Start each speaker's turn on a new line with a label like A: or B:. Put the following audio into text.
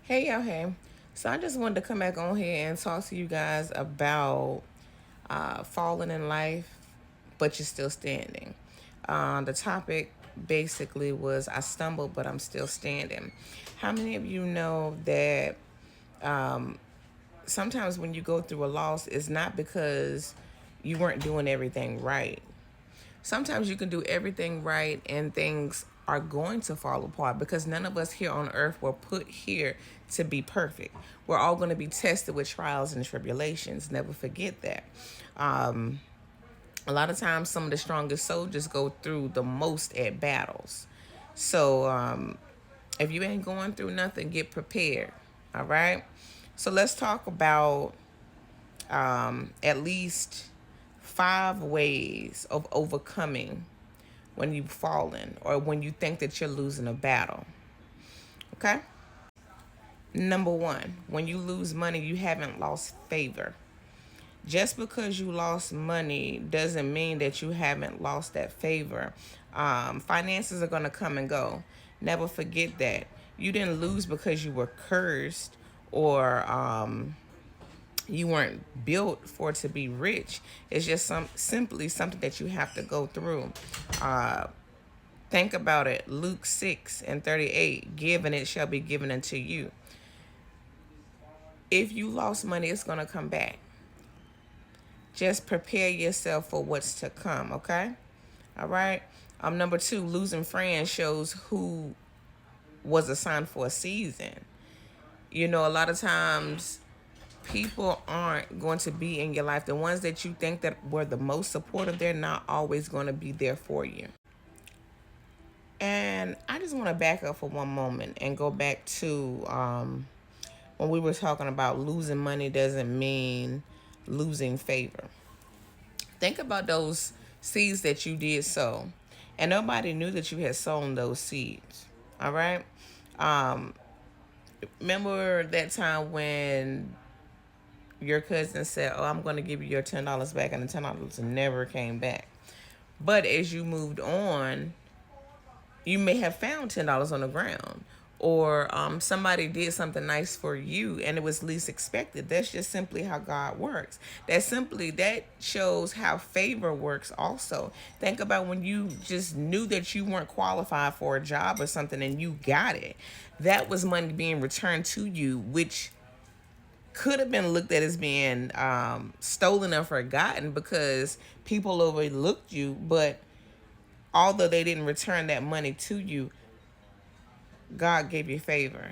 A: Hey y'all, hey. So I just wanted to come back on here and talk to you guys about falling in life, but you're still standing. The topic basically was I stumbled, but I'm still standing. How many of you know that sometimes when you go through a loss, it's not because you weren't doing everything right? Sometimes you can do everything right and things are going to fall apart because none of us here on earth were put here to be perfect. We're all going to be tested with trials and tribulations. Never forget that. A lot of times, some of the strongest soldiers go through the most at battles. So, if you ain't going through nothing, get prepared. All right. So, let's talk about at least 5 ways of overcoming when you've fallen or when you think that you're losing a battle. Okay? Number one, when you lose money, you haven't lost favor. Just because you lost money doesn't mean that you haven't lost that favor. Finances are going to come and go. Never forget that. You didn't lose because you were cursed or you weren't built for to be rich. It's just simply something that you have to go through. Think about it. Luke 6:38. Give and it shall be given unto you. If you lost money, it's going to come back. Just prepare yourself for what's to come, okay? All right. Number two, losing friends shows who was assigned for a season. You know, a lot of times people aren't going to be in your life. The ones that you think that were the most supportive, they're not always going to be there for you. And I just want to back up for one moment and go back to when we were talking about losing money doesn't mean losing favor. Think about those seeds that you did sow, and nobody knew that you had sown those seeds. All right. Um, Remember that time when your cousin said, "Oh, I'm going to give you your $10 back," and the $10 never came back. But as you moved on, you may have found $10 on the ground, or somebody did something nice for you and it was least expected. That's just simply how God works. That shows how favor works. Also, think about when you just knew that you weren't qualified for a job or something and you got it. That was money being returned to you, which could have been looked at as being stolen or forgotten because people overlooked you. But although they didn't return that money to you, God gave you favor.